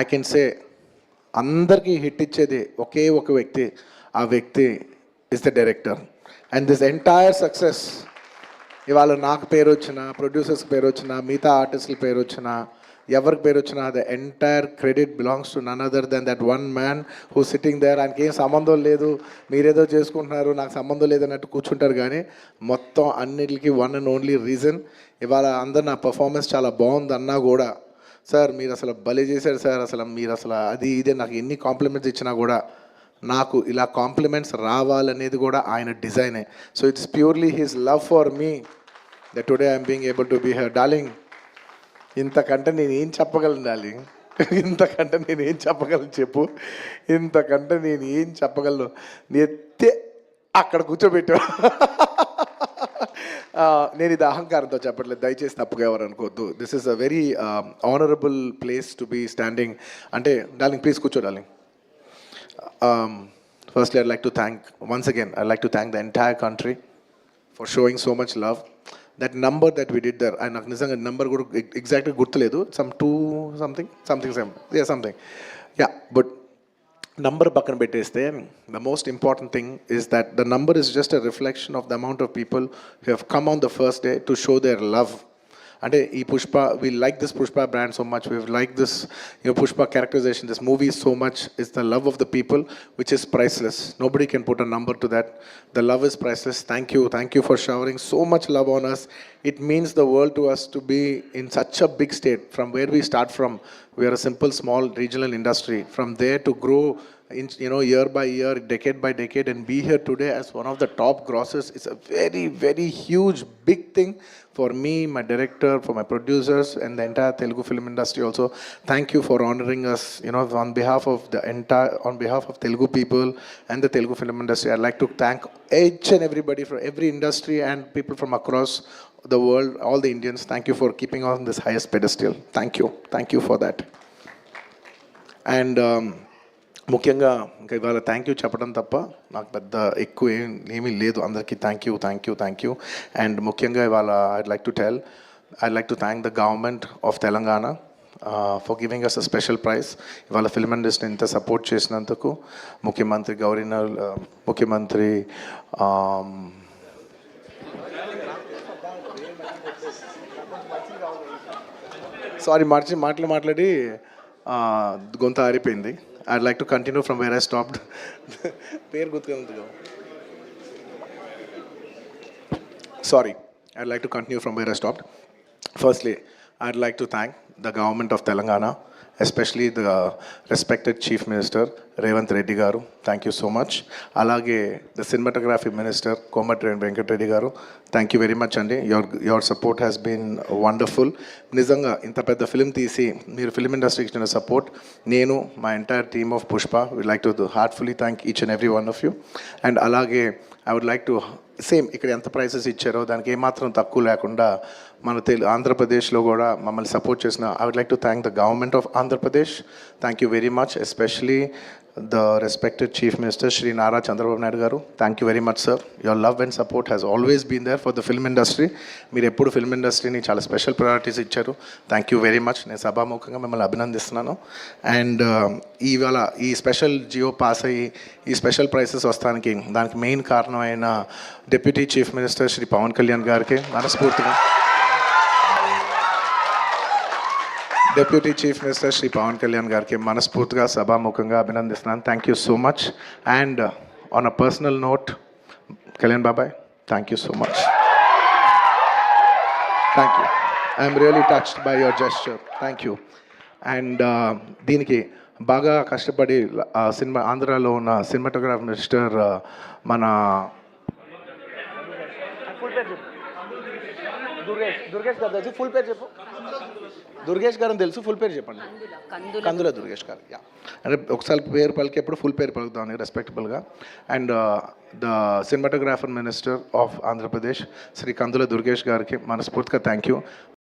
I can say అందరికీ hit ఇచ్చేది ఒకే ఒక వ్యక్తి, ఆ వ్యక్తి is the director. And this entire success ఇవాళ నాకు పేరు వచ్చినా, ప్రొడ్యూసర్స్ పేరు వచ్చినా, మిగతా ఆర్టిస్టుల పేరు వచ్చినా, ఎవరికి పేరు వచ్చినా, the entire credit belongs to none other than that one man who sitting there. ఆయనకి ఏం సంబంధం లేదు, మీరేదో చేసుకుంటున్నారు, నాకు సంబంధం లేదన్నట్టు కూర్చుంటారు. కానీ మొత్తం అన్నిటికీ వన్ అండ్ ఓన్లీ రీజన్ ఇవాళ అందరు నా పర్ఫార్మెన్స్ చాలా బాగుంది అన్నా కూడా, సార్ మీరు అసలు భలే చేశారు సార్, అసలు మీరు అసలు అది ఇదే నాకు ఎన్ని కాంప్లిమెంట్స్ ఇచ్చినా కూడా నాకు ఇలా కాంప్లిమెంట్స్ రావాలనేది కూడా ఆయన డిజైనే. So it's purely his love for me that today I'm being able to be here. Darling, ఇంతకంటే నేను ఏం చెప్పగలను డార్లింగ్? ఇంతకంటే నేను ఏం చెప్పగలను చెప్పు? ఇంతకంటే నేను ఏం చెప్పగలను? ఎత్తే అక్కడ కూర్చోబెట్టా. నేను ఇది అహంకారంతో చెప్పట్లేదు, దయచేసి తప్పుగా ఎవరు అనుకోవద్దు. This is a very honourable place to be standing. అంటే డార్లింగ్ ప్లీజ్ కూర్చో darling. Firstly, I'd like to thank, once again, I'd like to thank the entire country for showing so much love. That number that we did there, నాకు నిజంగా number కూడా ఎగ్జాక్ట్గా గుర్తులేదు, some 2 something yeah something yeah, but number పక్కన పెట్టేస్తే the most important thing is that the number is just a reflection of the amount of people who have come on the first day to show their love. అంటే ఈ Pushpa, we like this Pushpa brand so much, we like this, you know, Pushpa characterization, this movie so much. Is the love of the people which is priceless. Nobody can put a number to that. The love is priceless. Thank you for showering so much love on us. It means the world to us to be in such a big state. From where we start from, we are a simple small regional industry. From there to grow in, you know, year by year, decade by decade, and be here today as one of the top grossers is a very, very huge, big thing for me, my director, for my producers, and the entire Telugu film industry also. Thank you for honoring us, you know, on behalf of Telugu people and the Telugu film industry. I'd like to thank each and everybody from every industry and people from across the world, all the Indians. Thank you for keeping on this highest pedestal. Thank you for that. And ముఖ్యంగా ఇంకా ఇవాళ thank you చెప్పడం తప్ప నాకు పెద్ద ఎక్కువ ఏమీ లేదు. అందరికీ థ్యాంక్ యూ. అండ్ ముఖ్యంగా ఇవాళ I'd like to thank the government of Telangana for giving us a special prize. ఇవాళ ఫిల్మ్ ఇండస్ట్రీని ఇంత సపోర్ట్ చేసినందుకు ముఖ్యమంత్రి ముఖ్యమంత్రి సారీ మాట్లాడి గొంత ఆరిపోయింది. I'd like to continue from where I stopped. Sorry, I'd like to continue from where I stopped. Firstly, I'd like to thank the government of Telangana, especially the respected Chief Minister Revanth Reddy garu. Thank you so much. Alage the cinematography minister Komatireni Venkat Reddy garu. Thank you very much andi. Your support has been wonderful. Nizanga inta pedda film teesi meer film industry ki ichina support nenu my entire team of Pushpa would like to heartfully thank each and every one of you. And alage I would like to same ఇక్కడ ఎంత prices ఇచ్చారో దానికి ఏమాత్రం తక్కువ లేకుండా మన ఆంధ్రప్రదేశ్లో కూడా మమ్మల్ని సపోర్ట్ చేసిన I would like to thank the government of Andhra Pradesh. Thank you very much, especially the respected chief minister Shri Nara Chandrababu Naidu గారు. Thank you very much sir. Your love and support has always been there for the film industry. మీరు ఎప్పుడు film ఇండస్ట్రీని చాలా special priorities ఇచ్చారు. Thank you very much. నేను సభాముఖంగా మిమ్మల్ని అభినందిస్తున్నాను. అండ్ ఇవాళ ఈ స్పెషల్ జియో పాస్ అయ్యి ఈ స్పెషల్ ప్రైసెస్ వస్తానికి దానికి మెయిన్ కారణమైన deputy chief minister Shri Pavan Kalyan గారికి మనస్ఫూర్తిగా సభాముఖంగా అభినందిస్తున్నాను. Thank you so much. And on a personal note, Kalyan బాబాయ్, thank you so much. Thank you. I'm really touched by your gesture. Thank you. And దీనికి బాగా కష్టపడి సినిమా ఆంధ్రాలో ఉన్న సినిమాటోగ్రాఫర్ మినిస్టర్ మన దుర్గేష్ గారు తెలుసు, ఫుల్ పేరు చెప్పు. దుర్గేష్ గారు తెలుసు, ఫుల్ పేరు చెప్పండి. కందుల దుర్గేష్ గారు. యా, అంటే ఒకసారి పేరు పలికేప్పుడు ఫుల్ పేరు పలుకుతాను రెస్పెక్టబుల్గా. And the cinematographer minister of Andhra Pradesh Shri Kandula Durgesh గారికి మనస్ఫూర్తిగా థ్యాంక్ యూ.